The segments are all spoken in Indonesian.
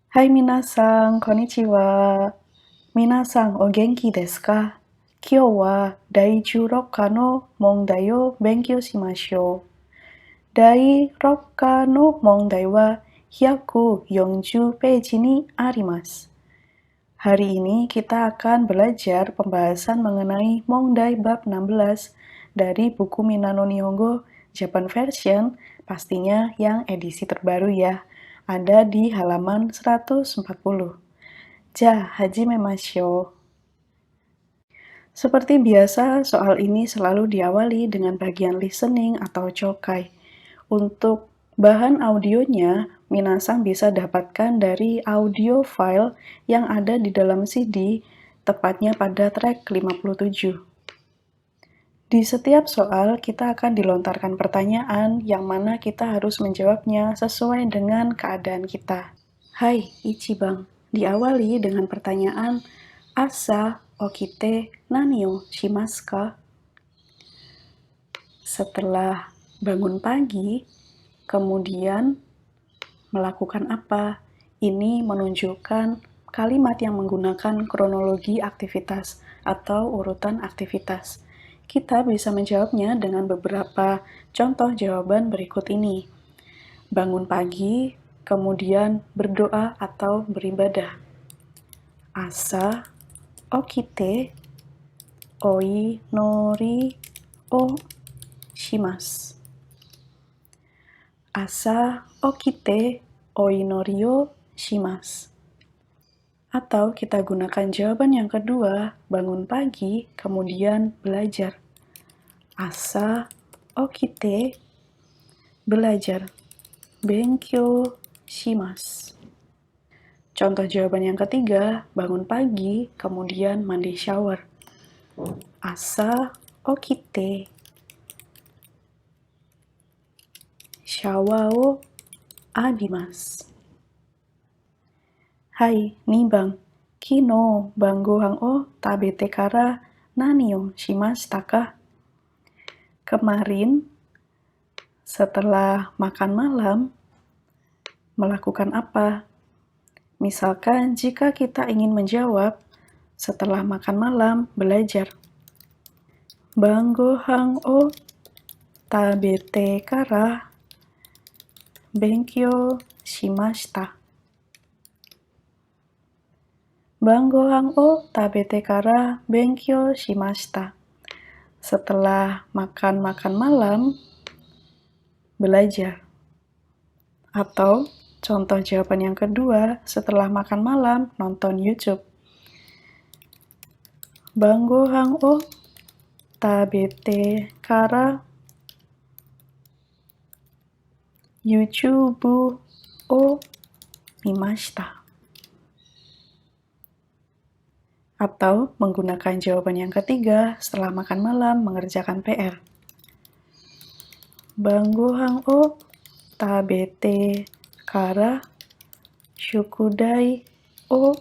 Hai minasan, konnichiwa. Minasan, o genki desu ka? Kyou wa Daiju Rokka no mondai o benkyou shimashou. Dai Rokka no mondai wa 140 peiji ni arimasu. Hari ini kita akan belajar pembahasan mengenai Mondai bab 16 dari buku Minano Nihongo Japan Version, pastinya yang edisi terbaru ya. Ada di halaman 140. Ja, hajime mashou. Seperti biasa, soal ini selalu diawali dengan bagian listening atau chokai. Untuk bahan audionya, minasan bisa dapatkan dari audio file yang ada di dalam CD, tepatnya pada track 57. Di setiap soal, kita akan dilontarkan pertanyaan yang mana kita harus menjawabnya sesuai dengan keadaan kita. Hai, Ichibang. Diawali dengan pertanyaan, Asa okite nani o shimasu ka? Setelah bangun pagi, kemudian melakukan apa? Ini menunjukkan kalimat yang menggunakan kronologi aktivitas atau urutan aktivitas. Kita bisa menjawabnya dengan beberapa contoh jawaban berikut ini. Bangun pagi, kemudian berdoa atau beribadah. Asa okite oi nori o shimasu. Asa okite oi nori o shimasu. Atau kita gunakan jawaban yang kedua, bangun pagi, kemudian belajar. Asa okite belajar. Benkyou shimasu. Contoh jawaban yang ketiga, bangun pagi, kemudian mandi shower. Asa okite shawa o abimasu. Hai, Nibang. Kino bangohan o tabete kara nani o shimashita ka? Kemarin, setelah makan malam, melakukan apa? Misalkan jika kita ingin menjawab, setelah makan malam, belajar. Bangohan o tabete kara benkyou shimashita. Bangohan o tabete kara benkyou shimashita. Setelah makan malam, belajar. Atau contoh jawaban yang kedua, setelah makan malam, nonton YouTube. Bangohan o tabete kara YouTube o mimashita. Atau menggunakan jawaban yang ketiga, setelah makan malam, mengerjakan PR. Bangohan o tabete kara shukudai o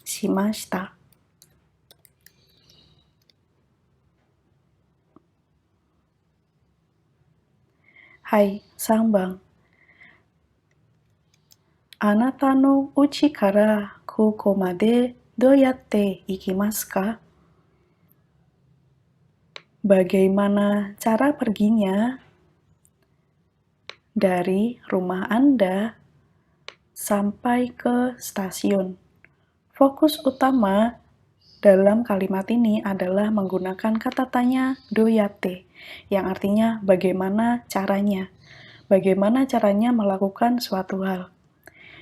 shimashita. Hai, Sangbang. Anata no uchi kara koko made doyatte ikimasu ka? Bagaimana cara perginya dari rumah Anda sampai ke stasiun? Fokus utama dalam kalimat ini adalah menggunakan kata tanya doyatte, yang artinya bagaimana caranya. Bagaimana caranya melakukan suatu hal.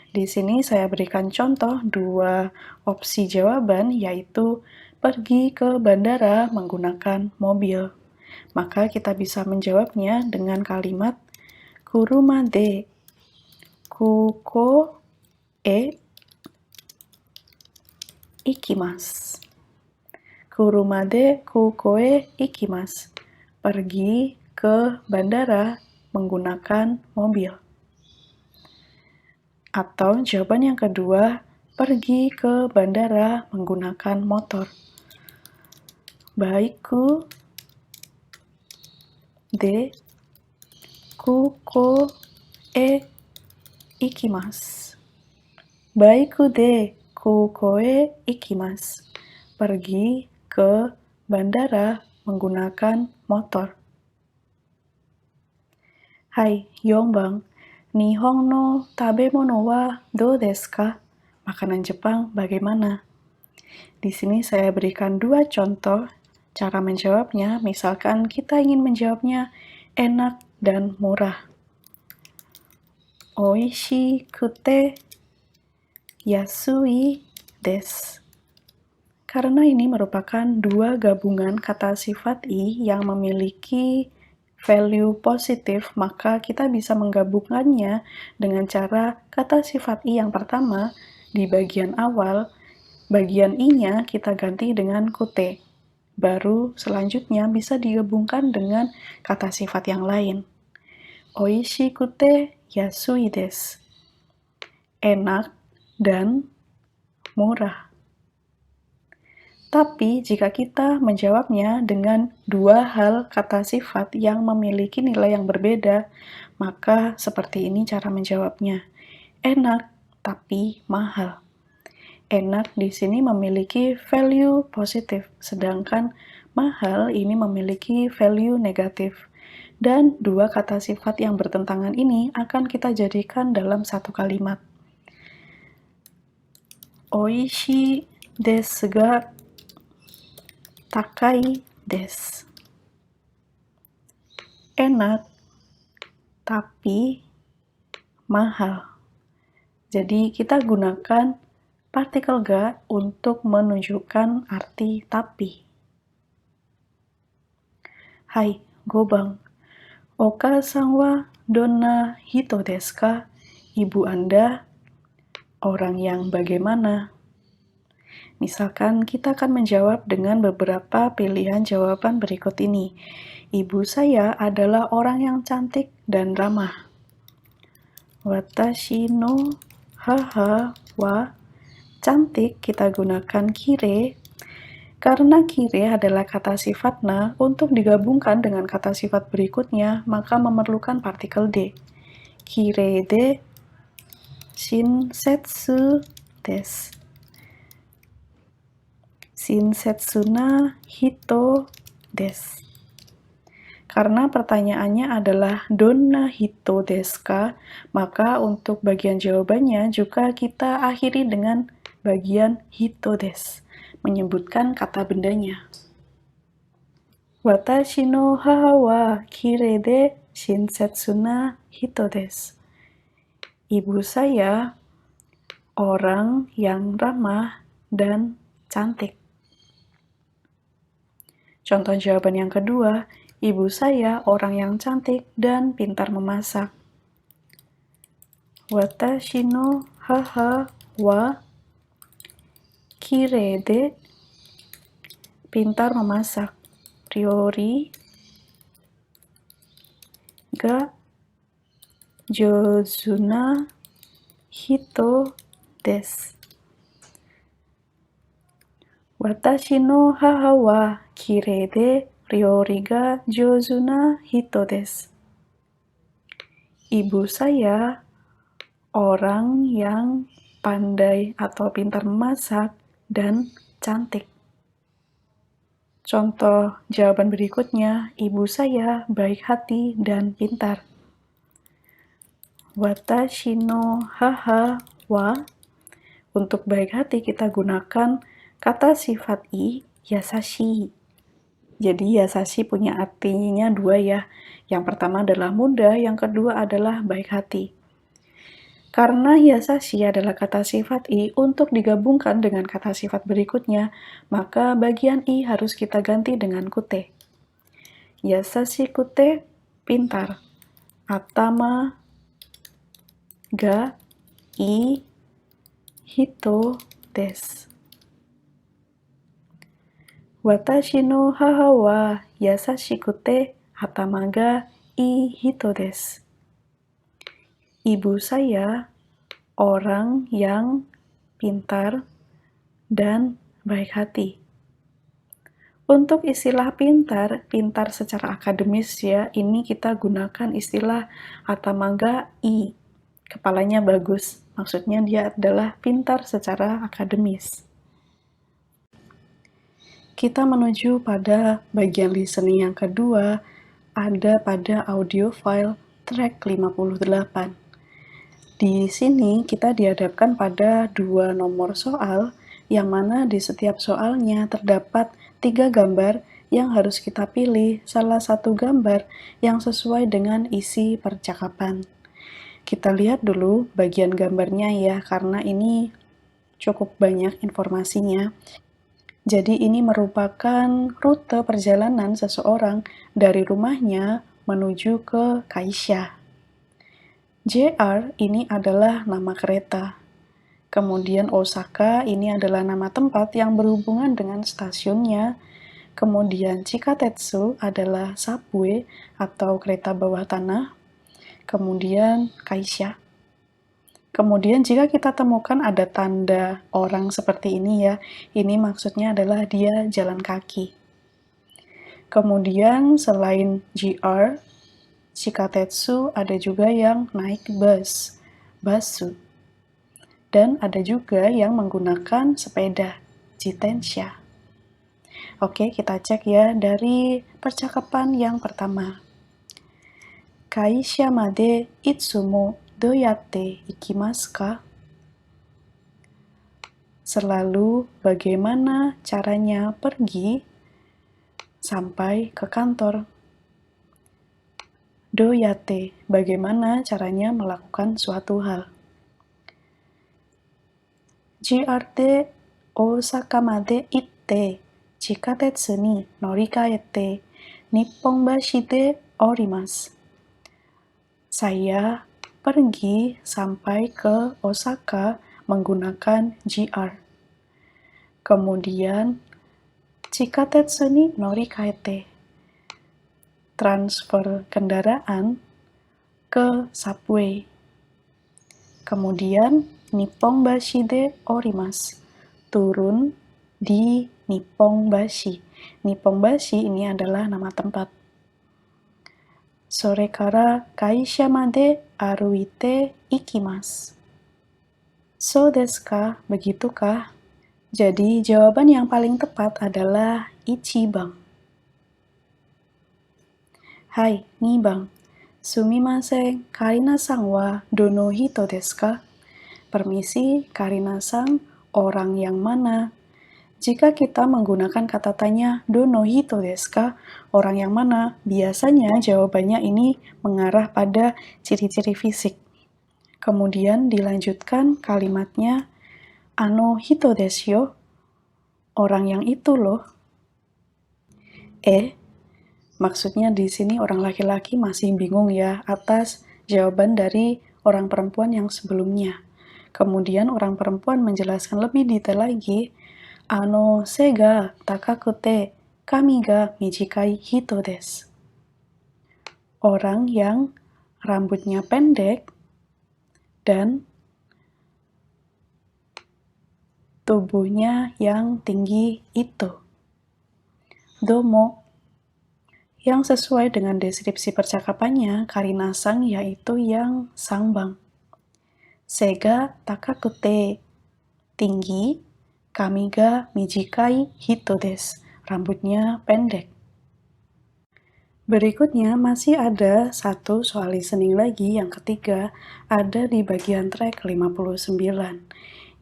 Di sini saya berikan contoh dua opsi jawaban, yaitu pergi ke bandara menggunakan mobil. Maka kita bisa menjawabnya dengan kalimat kuruma de kuko e ikimasu. Kuruma de kuko e ikimasu. Pergi ke bandara menggunakan mobil. Atau jawaban yang kedua, pergi ke bandara menggunakan motor. Baiku de kuko e ikimasu. Baiku de kukoe ikimasu. Pergi ke bandara menggunakan motor. Hai, Yongbang. Nihon no tabemono wa dou desu ka? Makanan Jepang bagaimana? Di sini saya berikan 2 contoh cara menjawabnya. Misalkan kita ingin menjawabnya enak dan murah. Oishikute yasui desu. Karena ini merupakan 2 gabungan kata sifat i yang memiliki value positif, maka kita bisa menggabungkannya dengan cara kata sifat i yang pertama di bagian awal, bagian i-nya kita ganti dengan kute. Baru selanjutnya bisa digabungkan dengan kata sifat yang lain. Oishikute yasui desu. Enak dan murah. Tapi jika kita menjawabnya dengan 2 hal kata sifat yang memiliki nilai yang berbeda, maka seperti ini cara menjawabnya. Enak tapi mahal. Enak di sini memiliki value positif, sedangkan mahal ini memiliki value negatif. Dan 2 kata sifat yang bertentangan ini akan kita jadikan dalam satu kalimat. Oishii desu ga takai desu. Enak, tapi mahal. Jadi kita gunakan partikel ga untuk menunjukkan arti tapi. Hai, Gobang. Oka-san wa donna hito desu ka? Ibu Anda orang yang bagaimana? Misalkan kita akan menjawab dengan beberapa pilihan jawaban berikut ini. Ibu saya adalah orang yang cantik dan ramah. Watashi no haha wa cantik kita gunakan kire. Karena kire adalah kata sifat na, untuk digabungkan dengan kata sifat berikutnya, maka memerlukan partikel de. Kire de shinsetsu desu. Shinsetsu na hito desu. Karena pertanyaannya adalah donna hito desu ka, maka untuk bagian jawabannya juga kita akhiri dengan bagian hito desu, menyebutkan kata bendanya. Watashi no haha wa kirei de shinsetsu na hito desu. Ibu saya orang yang ramah dan cantik. Contoh jawaban yang kedua, ibu saya orang yang cantik dan pintar memasak. Watashi no haha wa kirei de pintar memasak. Ryori ga jouzu na hito desu. Watashi no haha wa kirei de ryori ga jouzu na hito desu. Ibu saya orang yang pandai atau pintar memasak dan cantik. Contoh jawaban berikutnya, ibu saya baik hati dan pintar. Watashi no haha wa, untuk baik hati kita gunakan kata sifat i, yasashi. Jadi yasashi punya artinya 2 ya. Yang pertama adalah mudah, yang kedua adalah baik hati. Karena yasashi adalah kata sifat i, untuk digabungkan dengan kata sifat berikutnya, maka bagian i harus kita ganti dengan kute. Yasashi kute, pintar. Atama ga ii hito desu. Watashi no haha wa yasashikute atama ga ii hito desu. Ibu saya orang yang pintar dan baik hati. Untuk istilah pintar, pintar secara akademis ya, ini kita gunakan istilah atama ga ii, kepalanya bagus. Maksudnya dia adalah pintar secara akademis. Kita menuju pada bagian listening yang kedua, ada pada audio file track 58. Di sini kita dihadapkan pada dua nomor soal, yang mana di setiap soalnya terdapat 3 gambar yang harus kita pilih salah satu gambar yang sesuai dengan isi percakapan. Kita lihat dulu bagian gambarnya ya, karena ini cukup banyak informasinya. Jadi ini merupakan rute perjalanan seseorang dari rumahnya menuju ke Kaisha. JR ini adalah nama kereta. Kemudian Osaka ini adalah nama tempat yang berhubungan dengan stasiunnya. Kemudian Chikatetsu adalah subway atau kereta bawah tanah. Kemudian Kaisha. Kemudian jika kita temukan ada tanda orang seperti ini ya, ini maksudnya adalah dia jalan kaki. Kemudian selain GR, Chikatetsu ada juga yang naik bus, basu. Dan ada juga yang menggunakan sepeda, jitensha. Oke, kita cek ya dari percakapan yang pertama. Kaisha made itsumo doyatte ikimasu ka? Selalu bagaimana caranya pergi sampai ke kantor. Doyatte, bagaimana caranya melakukan suatu hal. JR de Osaka made itte Chikatetsu ni norikaete Nipponbashi de orimasu. Saya pergi sampai ke Osaka menggunakan JR. Kemudian, Chikatetsu ni norikaete. Transfer kendaraan ke subway. Kemudian, Nipponbashi de orimasu. Turun di Nipponbashi. Nipponbashi ini adalah nama tempat. Sore kara kaisha made aruite ikimasu. So desu ka? Begitukah? Jadi, jawaban yang paling tepat adalah ichiban. Hai, 2番. Sumimasen, Karina-san wa dono hito desu ka? Permisi, Karina-san, orang yang mana? Jika kita menggunakan kata tanya dono hito desu ka, orang yang mana, biasanya jawabannya ini mengarah pada ciri-ciri fisik. Kemudian dilanjutkan kalimatnya ano hito desu yo, orang yang itu loh. Maksudnya di sini orang laki-laki masih bingung ya atas jawaban dari orang perempuan yang sebelumnya. Kemudian orang perempuan menjelaskan lebih detail lagi, ano se ga takakute kami ga mijikai hito desu. Orang yang rambutnya pendek dan tubuhnya yang tinggi itu. Domo. Yang sesuai dengan deskripsi percakapannya, Karina-san yaitu yang sangbang. Sega takakute, tinggi, kami ga mijikai hito desu, rambutnya pendek. Berikutnya masih ada satu soal listening lagi, yang ketiga ada di bagian track 59.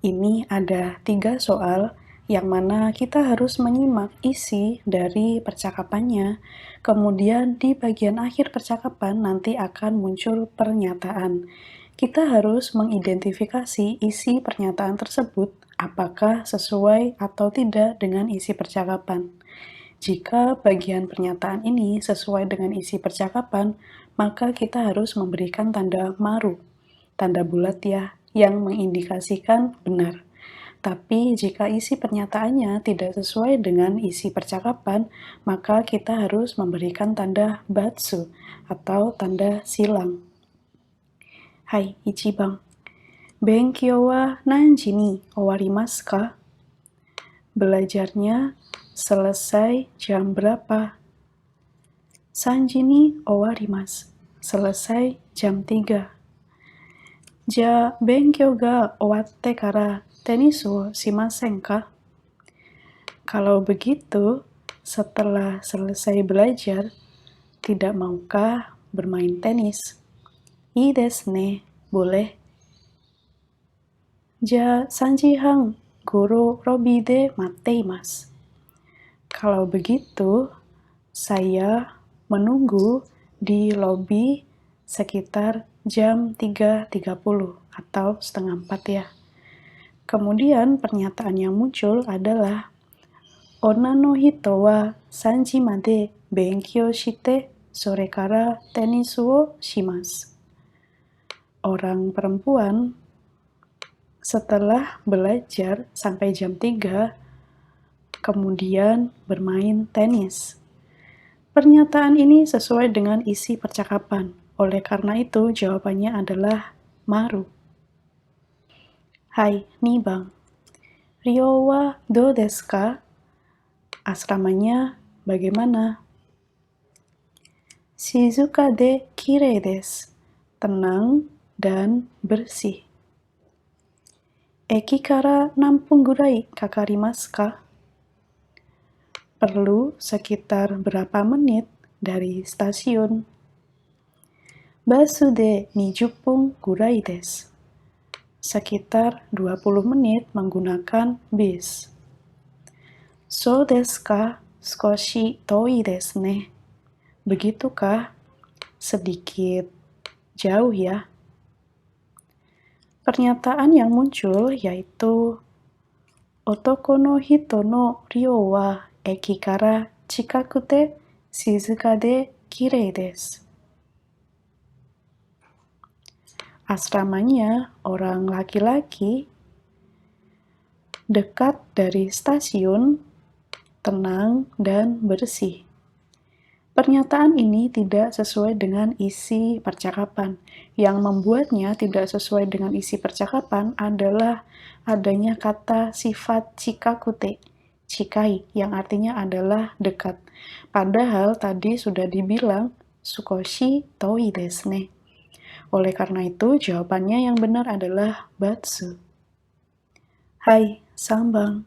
Ini ada 3 soal, yang mana kita harus menyimak isi dari percakapannya, kemudian di bagian akhir percakapan nanti akan muncul pernyataan. Kita harus mengidentifikasi isi pernyataan tersebut, apakah sesuai atau tidak dengan isi percakapan. Jika bagian pernyataan ini sesuai dengan isi percakapan, maka kita harus memberikan tanda maru, tanda bulat ya, yang mengindikasikan benar. Tapi jika isi pernyataannya tidak sesuai dengan isi percakapan, maka kita harus memberikan tanda batsu atau tanda silang. Hai, ichiban. Benkyou wa nanji ni owarimasu ka? Belajarnya selesai jam berapa? Sanji ni owarimasu. Selesai jam 3. Ja benkyou ga owatte kara tenis wo shimasen ka? Kalau begitu, setelah selesai belajar, tidak maukah bermain tenis? Ii desu ne, boleh. Ja 3時半 goro lobby de matte imasu. Kalau begitu, saya menunggu di lobi sekitar jam 3.30 atau setengah 4 ya. Kemudian pernyataan yang muncul adalah Onna no hito wa 3時made benkyou shite sore kara tenis wo shimasu. Orang perempuan setelah belajar sampai jam 3, kemudian bermain tenis. Pernyataan ini sesuai dengan isi percakapan. Oleh karena itu, jawabannya adalah maru. Hai, Nibang. Ryo wa dou desu ka? Asramanya bagaimana? Shizuka de kirei desu. Tenang dan bersih. Eki kara nampun gurai kakarimasu ka? Perlu sekitar berapa menit dari stasiun? Basu de 20分 gurai desu. Sekitar 20 menit menggunakan bis. So desu ka? Skoshi toi desu ne. Begitukah? Sedikit jauh ya. Pernyataan yang muncul yaitu Otoko no hito no ryo wa eki kara chikaku te shizuka de kirei desu. Asramanya orang laki-laki dekat dari stasiun, tenang dan bersih. Pernyataan ini tidak sesuai dengan isi percakapan. Yang membuatnya tidak sesuai dengan isi percakapan adalah adanya kata sifat chikakute, chikai, yang artinya adalah dekat. Padahal tadi sudah dibilang sukoshi toi desu ne. Oleh karena itu, jawabannya yang benar adalah batsu. Hai, Sambang.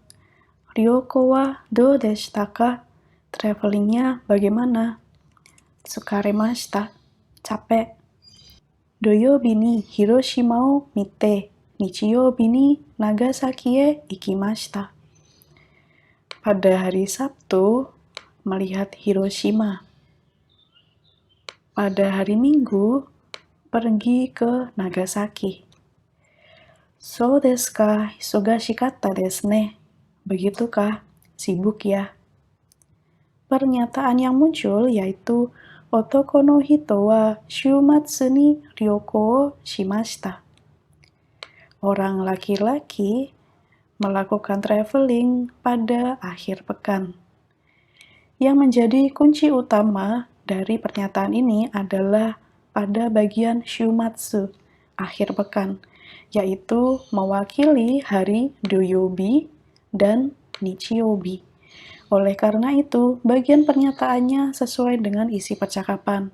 Ryoko wa dou deshita ka? Travelingnya bagaimana? Tsukaremashita. Capek. Doyobi ni Hiroshima o mite, Nichiyobi ni Nagasaki e ikimashita. Pada hari Sabtu, melihat Hiroshima. Pada hari Minggu, pergi ke Nagasaki. So desu ka? Isogashikatta desu ne. Begitukah? Sibuk ya. Pernyataan yang muncul yaitu Otoko no hito wa shumatsu ni ryoko wo shimashita. Orang laki-laki melakukan traveling pada akhir pekan. Yang menjadi kunci utama dari pernyataan ini adalah pada bagian shumatsu, akhir pekan, yaitu mewakili hari Doyobi dan Nichiyobi. Oleh karena itu, bagian pernyataannya sesuai dengan isi percakapan.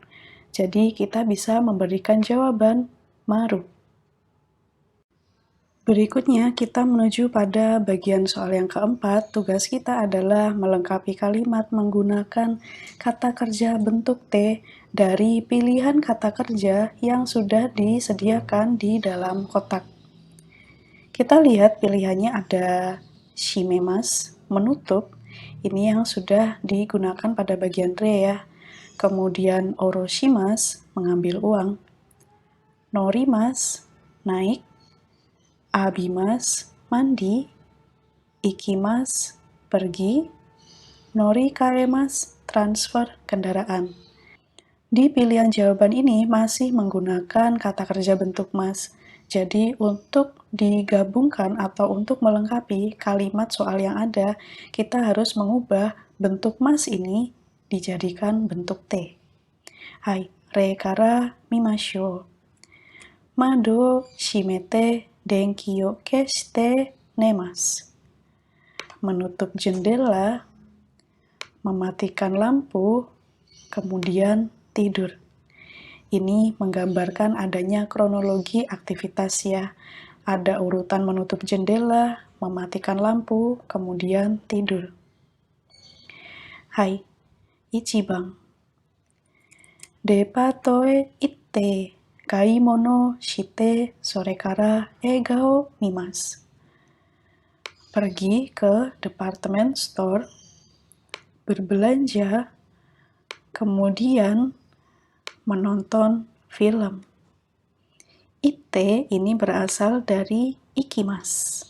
Jadi kita bisa memberikan jawaban maru. Berikutnya, kita menuju pada bagian soal yang keempat. Tugas kita adalah melengkapi kalimat menggunakan kata kerja bentuk T dari pilihan kata kerja yang sudah disediakan di dalam kotak. Kita lihat pilihannya ada shimemasu, menutup. Ini yang sudah digunakan pada bagian re ya. Kemudian oroshimasu, mengambil uang. Norimasu, naik. Abimasu, mandi. Ikimasu, pergi. Norikaemasu, transfer kendaraan. Di pilihan jawaban ini masih menggunakan kata kerja bentuk mas. Jadi untuk digabungkan atau untuk melengkapi kalimat soal yang ada, kita harus mengubah bentuk mas ini dijadikan bentuk T. Hai, re kara mimashou. Mado shimete denki o keshite nemasu. Menutup jendela, mematikan lampu, kemudian tidur. Ini menggambarkan adanya kronologi aktivitas ya. Ada urutan menutup jendela, mematikan lampu, kemudian tidur. Hai, Ichiban. Depato e itte, kaimono shite, sore kara egao mimasu. Pergi ke department store, berbelanja, kemudian menonton film. Itte ini berasal dari ikimasu.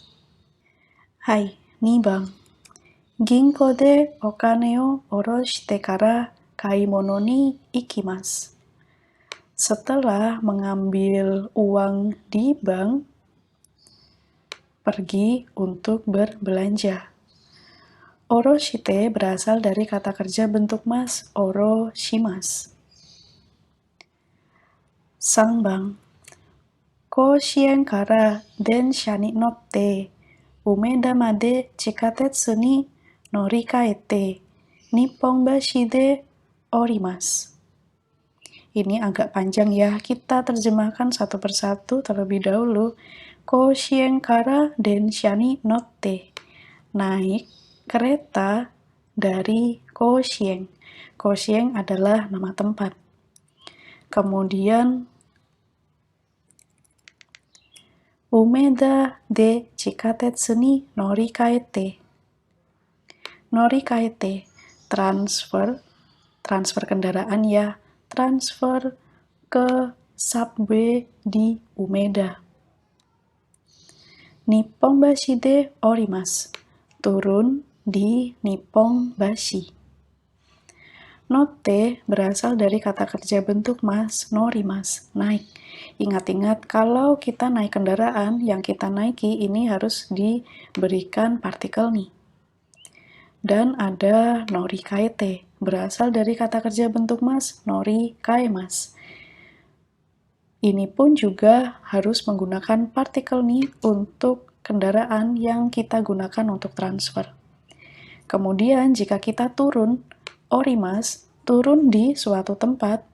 Hai, Nibang. Ginko de okane o oroshite kara kaimono ni ikimasu. Setelah mengambil uang di bank, pergi untuk berbelanja. Oroshite berasal dari kata kerja bentuk mas, oroshimasu. Sangbang. Koshien kara densha ni notte, Umeda made chikatetsu ni norikaete, Nipponbashi de orimasu. Ini agak panjang ya, kita terjemahkan satu persatu terlebih dahulu. Koshien kara densha ni notte. Naik kereta dari Koshien. Koshien adalah nama tempat. Kemudian Umeda de chikatetsu ni norikaete. Norikaete, transfer kendaraan ya, transfer ke subway di Umeda. Nipponbashi de orimasu, turun di Nipponbashi. Notte berasal dari kata kerja bentuk mas, norimas, naik. Ingat-ingat kalau kita naik kendaraan, yang kita naiki ini harus diberikan partikel ni. Dan ada norikaete, berasal dari kata kerja bentuk mas, nori kaemas. Ini pun juga harus menggunakan partikel ni untuk kendaraan yang kita gunakan untuk transfer. Kemudian jika kita turun, orimas, turun di suatu tempat,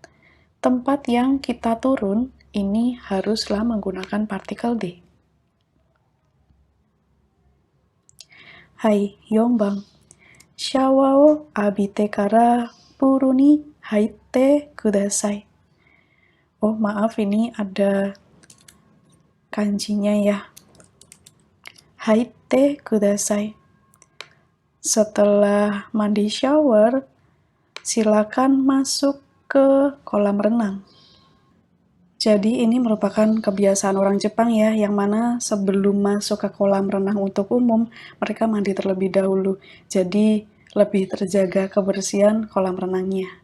tempat yang kita turun ini haruslah menggunakan partikel D. Hai, Yongbang. Shawa o abite kara puru ni haitte kudasai. Oh maaf, ini ada kanjinya ya. Haitte kudasai. Setelah mandi shower, silakan masuk ke kolam renang. Jadi ini merupakan kebiasaan orang Jepang ya, yang mana sebelum masuk ke kolam renang untuk umum, mereka mandi terlebih dahulu. Jadi lebih terjaga kebersihan kolam renangnya.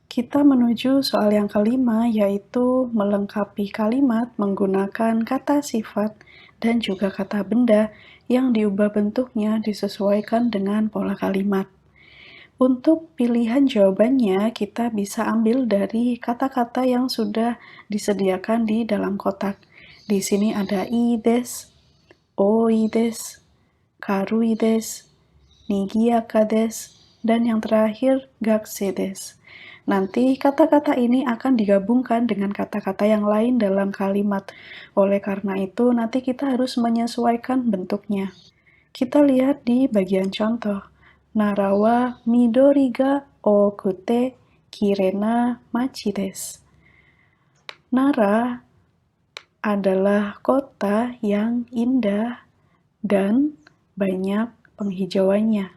Kita menuju soal yang kelima, yaitu melengkapi kalimat menggunakan kata sifat dan juga kata benda yang diubah bentuknya disesuaikan dengan pola kalimat. Untuk pilihan jawabannya, kita bisa ambil dari kata-kata yang sudah disediakan di dalam kotak. Di sini ada ii desu, oi desu, karui desu, nigiyaka desu, dan yang terakhir gakusei desu. Nanti kata-kata ini akan digabungkan dengan kata-kata yang lain dalam kalimat. Oleh karena itu, nanti kita harus menyesuaikan bentuknya. Kita lihat di bagian contoh. Nara wa midori ga okute kirena machi desu. Nara adalah kota yang indah dan banyak penghijauannya.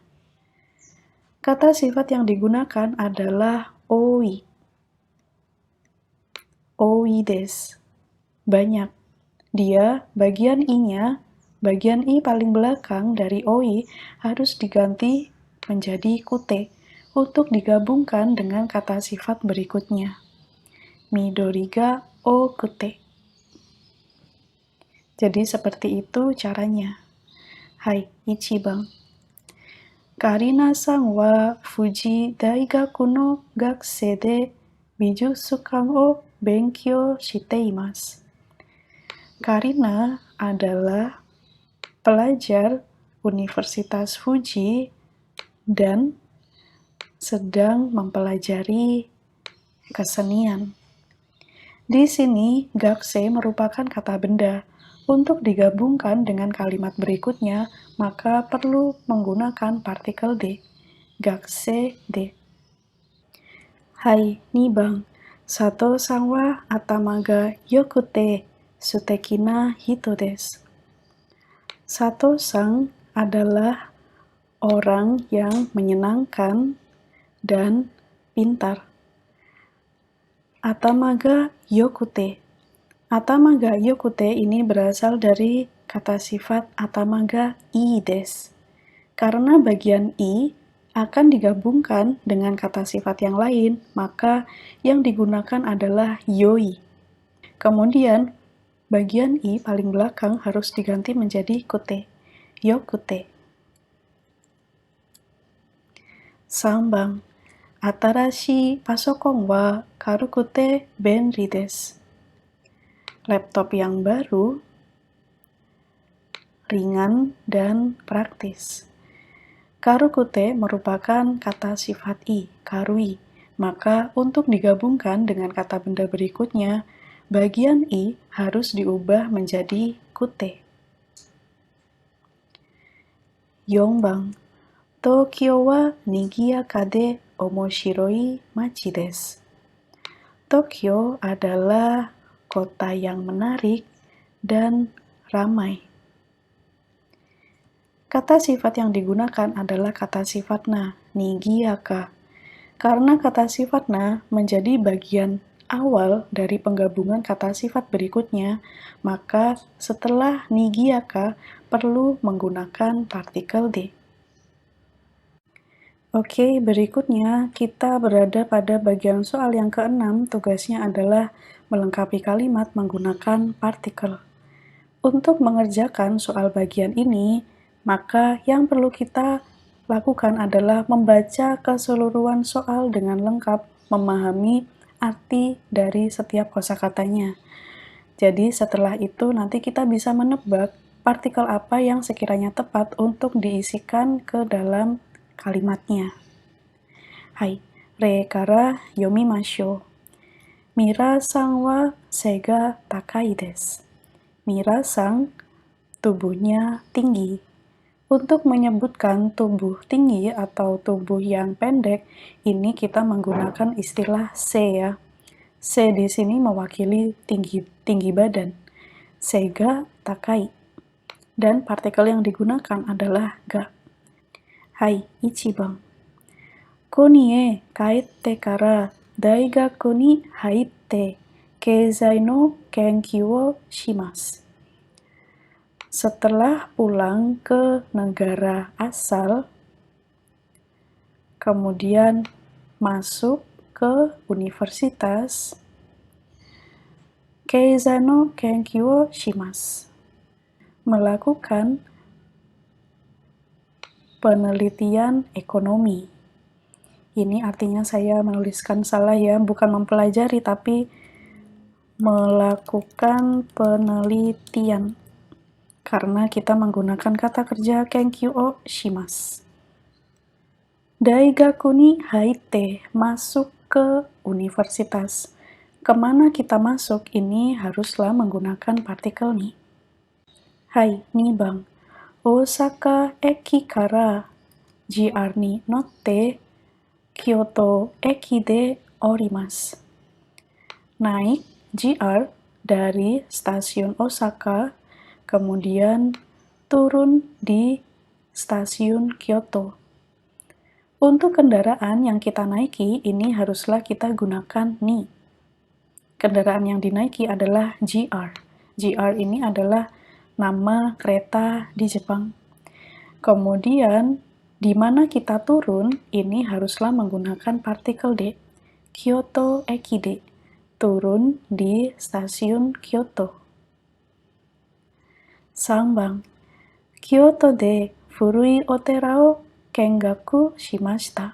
Kata sifat yang digunakan adalah oi. Oi desu. Banyak. Dia, bagian i-nya, bagian i paling belakang dari oi harus diganti menjadi kute untuk digabungkan dengan kata sifat berikutnya. Midori ga okute. Jadi seperti itu caranya. Hai, Ichiban. Karina-san wa Fuji Daigaku no gakusei de bijutsukan o benkyou shite imasu. Karina adalah pelajar Universitas Fuji dan sedang mempelajari kesenian. Di sini, gakse merupakan kata benda. Untuk digabungkan dengan kalimat berikutnya, maka perlu menggunakan partikel de. Gakse de. Hai, ni bang. Sato-san wa atama ga yokute suteki na hito desu. Sato-san adalah orang yang menyenangkan dan pintar. Atama ga yokute. Atama ga yokute ini berasal dari kata sifat atama ga ii desu. Karena bagian i akan digabungkan dengan kata sifat yang lain, maka yang digunakan adalah yoi. Kemudian, bagian i paling belakang harus diganti menjadi kute. Yokute. Sambang. Atarashi pasokon wa karukute benri desu. Laptop yang baru, ringan, dan praktis. Karukute merupakan kata sifat i, karui. Maka untuk digabungkan dengan kata benda berikutnya, bagian i harus diubah menjadi kute. Yonbang. Tokyo wa nigiyaka de omoshiroi machi desu. Tokyo adalah kota yang menarik dan ramai. Kata sifat yang digunakan adalah kata sifat na, nigiyaka. Karena kata sifat na menjadi bagian awal dari penggabungan kata sifat berikutnya, maka setelah nigiyaka perlu menggunakan partikel de. Oke, berikutnya kita berada pada bagian soal yang keenam. Tugasnya adalah melengkapi kalimat menggunakan partikel. Untuk mengerjakan soal bagian ini, maka yang perlu kita lakukan adalah membaca keseluruhan soal dengan lengkap, memahami arti dari setiap kosakatanya. Jadi setelah itu nanti kita bisa menebak partikel apa yang sekiranya tepat untuk diisikan ke dalam kalimatnya. Hai, re kara yomimashou. Mira-san wa sei ga takai desu. Mira-san, tubuhnya tinggi. Untuk menyebutkan tubuh tinggi atau tubuh yang pendek, ini kita menggunakan istilah sei ya. Sei di sini mewakili tinggi badan. Seiga takai. Dan partikel yang digunakan adalah ga. Hai, ichiban. Koni e kaette kara daigaku ni haitte keizai no kenkyū wo shimasu. Setelah pulang ke negara asal, kemudian masuk ke universitas, keizai no kenkyū wo shimasu. Melakukan penelitian ekonomi. Ini artinya saya menuliskan salah ya, bukan mempelajari tapi melakukan penelitian. Karena kita menggunakan kata kerja kenkyū wo shimasu. Daigaku ni haitte, masuk ke universitas. Kemana kita masuk ini haruslah menggunakan partikel ni. Hai, ni bang. Osaka eki kara JR ni notte Kyoto eki de orimasu. Naik JR dari stasiun Osaka, kemudian turun di stasiun Kyoto. Untuk kendaraan yang kita naiki, ini haruslah kita gunakan ni. Kendaraan yang dinaiki adalah JR. JR ini adalah nama kereta di Jepang. Kemudian, di mana kita turun, ini haruslah menggunakan partikel de. Kyoto eki de. Turun di stasiun Kyoto. Sambang. Kyoto de furui otera o kengaku shimashita.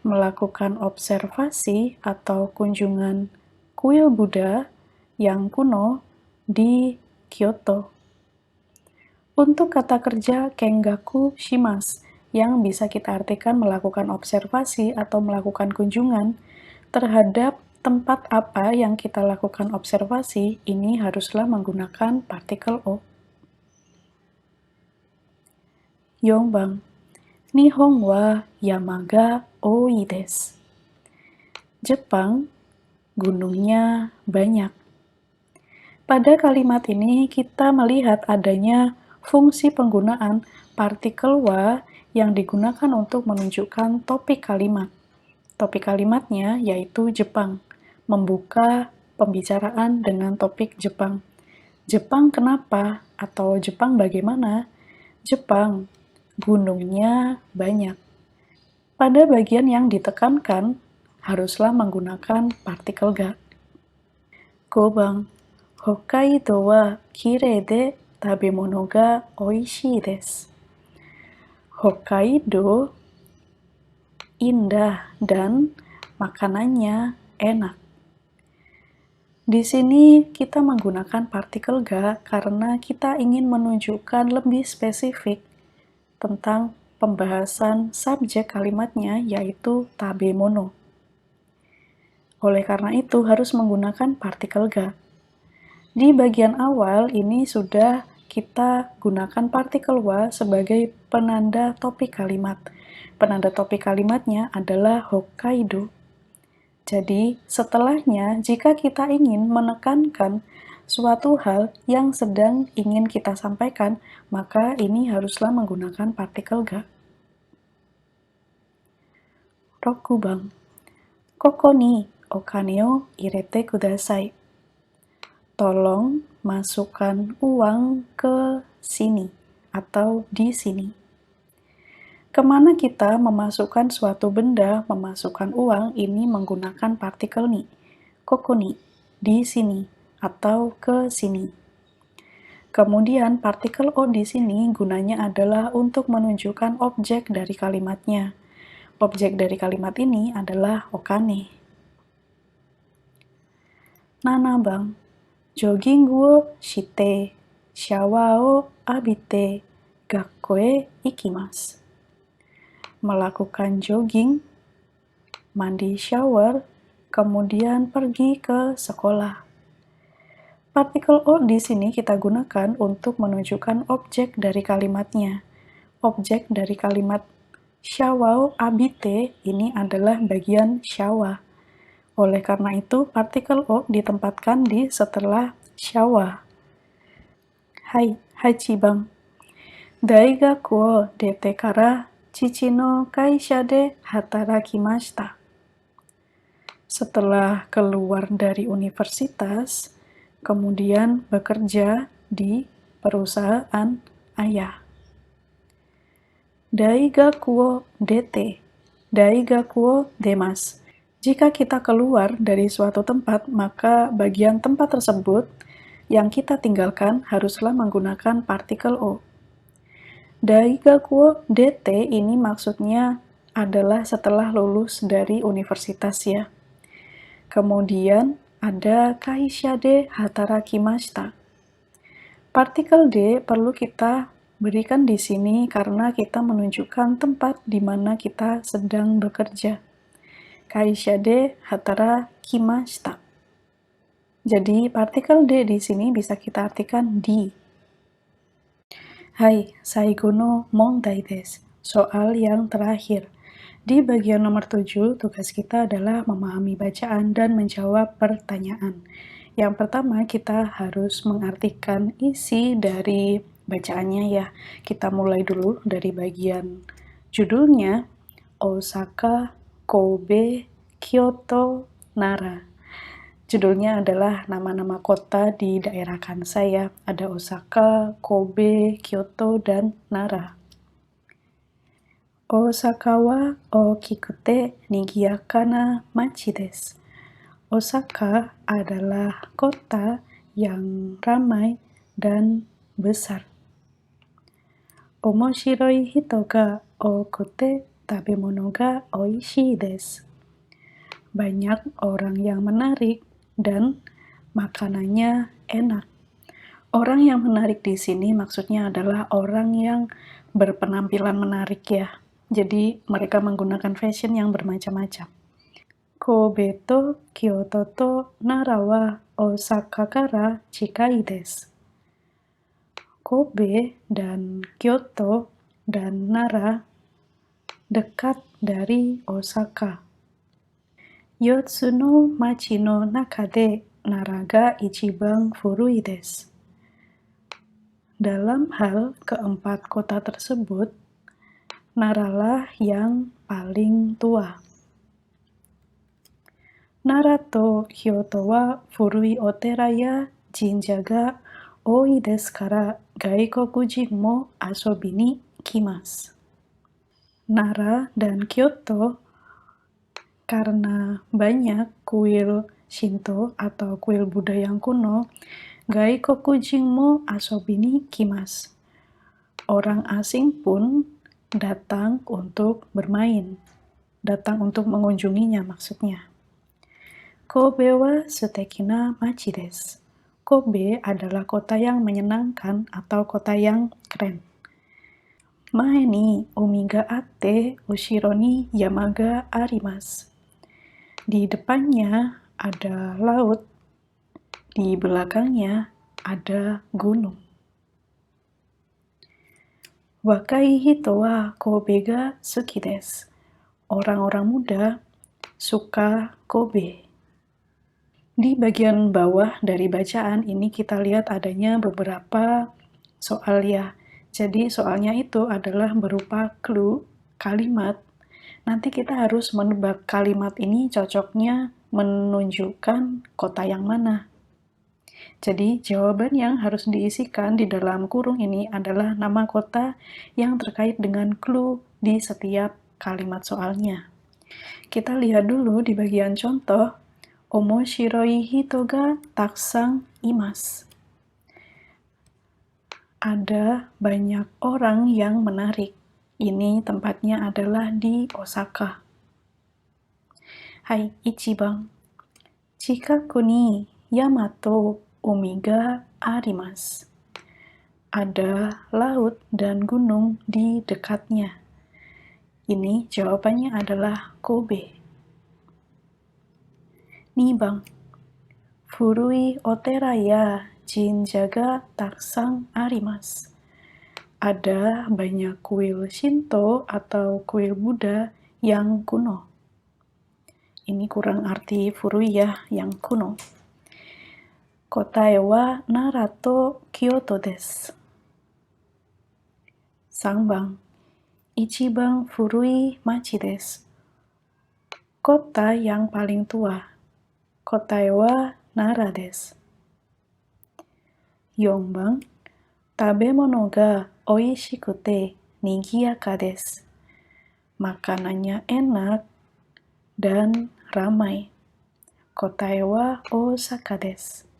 Melakukan observasi atau kunjungan kuil Buddha yang kuno di Kyoto. Untuk kata kerja kengaku shimasu, yang bisa kita artikan melakukan observasi atau melakukan kunjungan, Terhadap tempat apa yang kita lakukan observasi, ini haruslah menggunakan partikel o. Yongbang, Nihon wa yama ga oi desu. Jepang, gunungnya banyak. Pada kalimat ini kita melihat adanya fungsi penggunaan partikel wa yang digunakan untuk menunjukkan topik kalimat. Topik kalimatnya yaitu Jepang, membuka pembicaraan dengan topik Jepang. Jepang kenapa? Atau Jepang bagaimana? Jepang, gunungnya banyak. Pada bagian yang ditekankan, haruslah menggunakan partikel ga. Gobang, Hokkaido wa kirei de tabemono ga oishii desu. Hokkaido indah dan makanannya enak. Di sini kita menggunakan partikel ga karena kita ingin menunjukkan lebih spesifik tentang pembahasan subjek kalimatnya yaitu tabemono. Oleh karena itu harus menggunakan partikel ga. Di bagian awal ini sudah kita gunakan partikel wa sebagai penanda topik kalimat. Penanda topik kalimatnya adalah Hokkaido. Jadi, setelahnya, jika kita ingin menekankan suatu hal yang sedang ingin kita sampaikan, maka ini haruslah menggunakan partikel ga. Rokubang, Koko ni okane o irete kudasai. Tolong masukkan uang ke sini atau di sini. Kemana kita memasukkan suatu benda, memasukkan uang, ini menggunakan partikel ni. Koko ni, di sini, atau ke sini. Kemudian partikel o di sini gunanya adalah untuk menunjukkan objek dari kalimatnya. Objek dari kalimat ini adalah okane. Nanabang, jogging wo shite, shawa o abite, gakko e ikimasu. Melakukan jogging, mandi shower, kemudian pergi ke sekolah. Partikel o di sini kita gunakan untuk menunjukkan objek dari kalimatnya. Objek dari kalimat shawa abite ini adalah bagian shawa. Oleh karena itu, partikel o ditempatkan di setelah shawa. Hai, hachibang. Daigaku o dete kara chichi no kaisha de hatarakimashita. Setelah keluar dari universitas, kemudian bekerja di perusahaan ayah. Daigaku o dete, daigaku o demasu. Jika kita keluar dari suatu tempat, maka bagian tempat tersebut yang kita tinggalkan haruslah menggunakan partikel o. Daigaku DT ini maksudnya adalah setelah lulus dari universitas ya. Kemudian ada kaisha de hatarakimashita. Partikel D perlu kita berikan di sini karena kita menunjukkan tempat di mana kita sedang bekerja. Kaisha de hatarakimashita. Jadi partikel D di sini bisa kita artikan di. Hai, saigo no mondai desu. Soal yang terakhir. Di bagian nomor 7, tugas kita adalah memahami bacaan dan menjawab pertanyaan. Yang pertama, kita harus mengartikan isi dari bacaannya ya. Kita mulai dulu dari bagian judulnya, Osaka, Kobe, Kyoto, Nara. Judulnya adalah nama-nama kota di daerah Kansai ya. Ada Osaka, Kobe, Kyoto, dan Nara. Osaka wa okikute nigiyaka na machi desu. Osaka adalah kota yang ramai dan besar. Omoshiroi hito ga okute tabemono ga oishii desu. Banyak orang yang menarik dan makanannya enak. Orang yang menarik di sini maksudnya adalah orang yang berpenampilan menarik ya. Jadi mereka menggunakan fashion yang bermacam-macam. Kobe to Kyoto to Nara wa Osaka kara chikai desu. Kobe dan Kyoto dan Nara dekat dari Osaka. Yotsu no machi no naka de Nara ga ichiban furui desu. Dalam hal keempat kota tersebut, Naralah yang paling tua. Nara to Kyoto wa furui otera ya jinja ga oi desu kara gaikokujin mo asobi ni kimasu. Nara dan Kyoto karena banyak kuil Shinto atau kuil Buddha yang kuno, gaikokujin mo asobi ni kimasu. Orang asing pun datang untuk bermain, datang untuk mengunjunginya maksudnya. Kobe wa suteki na machi desu. Kobe adalah kota yang menyenangkan atau kota yang keren. Mae ni umi ga atte ushiro ni yama ga arimasu. Di depannya ada laut, di belakangnya ada gunung. Wakai hito wa Kobe ga suki desu. Orang-orang muda suka Kobe. Di bagian bawah dari bacaan ini kita lihat adanya beberapa soal ya. Jadi soalnya itu adalah berupa clue, kalimat. Nanti kita harus menebak kalimat ini cocoknya menunjukkan kota yang mana. Jadi jawaban yang harus diisikan di dalam kurung ini adalah nama kota yang terkait dengan clue di setiap kalimat soalnya. Kita lihat dulu di bagian contoh. Omoshiroi hito ga takusang imasu. Ada banyak orang yang menarik. Ini tempatnya adalah di Osaka. Hai, ichiban. Chikaku ni yama to umi ga arimasu. Ada laut dan gunung di dekatnya. Ini jawabannya adalah Kobe. Nibang. Furui otera ya jinja ga takusang arimasu. Ada banyak kuil Shinto atau kuil Buddha yang kuno. Ini kurang arti furui ya, yang kuno. Kotae wa Nara to Kyoto desu. Sangbang. Ichiban furui machi desu. Kota yang paling tua. Kotae wa Nara desu. Yonbang. Tabemono ga oishikute nigiyaka desu. Makanannya enak dan ramai. Kotae wa Osaka desu.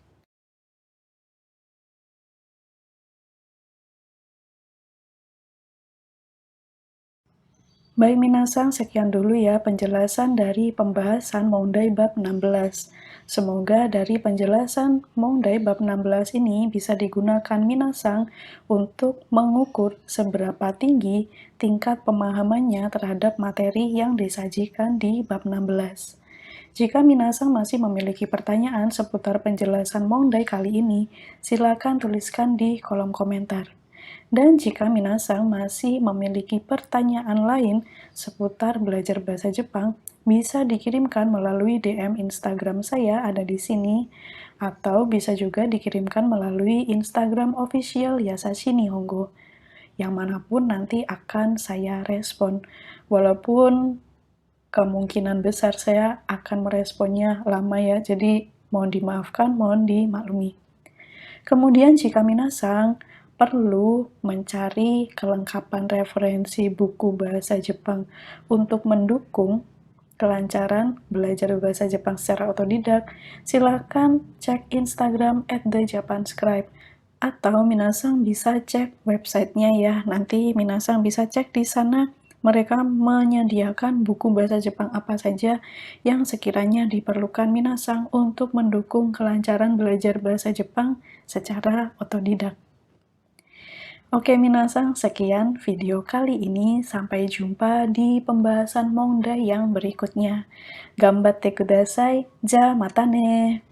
Baik minasang, sekian dulu ya penjelasan dari pembahasan Mondai bab 16. Semoga dari penjelasan Mondai bab 16 ini bisa digunakan minasang untuk mengukur seberapa tinggi tingkat pemahamannya terhadap materi yang disajikan di bab 16. Jika minasang masih memiliki pertanyaan seputar penjelasan Mondai kali ini, silakan tuliskan di kolom komentar. Dan jika minasang masih memiliki pertanyaan lain seputar belajar bahasa Jepang, bisa dikirimkan melalui DM Instagram saya ada di sini, atau bisa juga dikirimkan melalui Instagram official Yasashi Nihongo. Yang manapun nanti akan saya respon, walaupun kemungkinan besar saya akan meresponnya lama ya, jadi mohon dimaafkan, mohon dimaklumi. Kemudian jika minasang perlu mencari kelengkapan referensi buku bahasa Jepang untuk mendukung kelancaran belajar bahasa Jepang secara otodidak, silakan cek Instagram @thejapanscribe atau minasang bisa cek websitenya ya. Nanti minasang bisa cek di sana mereka menyediakan buku bahasa Jepang apa saja yang sekiranya diperlukan minasang untuk mendukung kelancaran belajar bahasa Jepang secara otodidak. Oke minasan, sekian video kali ini. Sampai jumpa di pembahasan Mongda yang berikutnya. Gambatte kudasai. Ja, mata ne.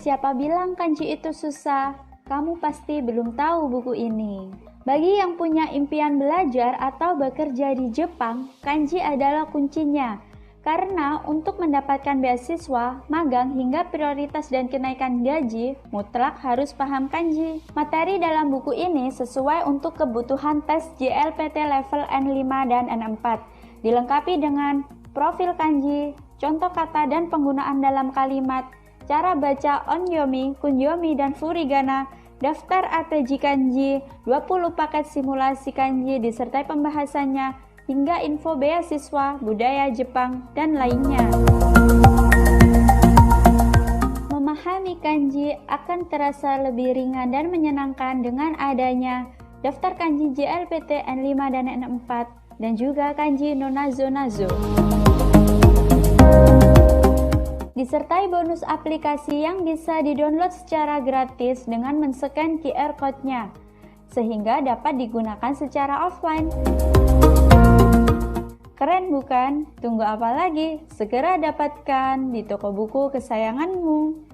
Siapa bilang kanji itu susah? Kamu pasti belum tahu buku ini. Bagi yang punya impian belajar atau bekerja di Jepang, kanji adalah kuncinya. Karena untuk mendapatkan beasiswa, magang hingga prioritas dan kenaikan gaji, mutlak harus paham kanji. Materi dalam buku ini sesuai untuk kebutuhan tes JLPT level N5 dan N4, dilengkapi dengan profil kanji, contoh kata dan penggunaan dalam kalimat, cara baca onyomi, kunyomi, dan furigana, daftar ATJ kanji, 20 paket simulasi kanji disertai pembahasannya, hingga info beasiswa, budaya Jepang, dan lainnya. Memahami kanji akan terasa lebih ringan dan menyenangkan dengan adanya daftar kanji JLPT N5 dan N4, dan juga kanji no nazo-nazo. Disertai bonus aplikasi yang bisa didownload secara gratis dengan men-scan QR Code-nya, sehingga dapat digunakan secara offline. Keren bukan? Tunggu apa lagi? Segera dapatkan di toko buku kesayanganmu.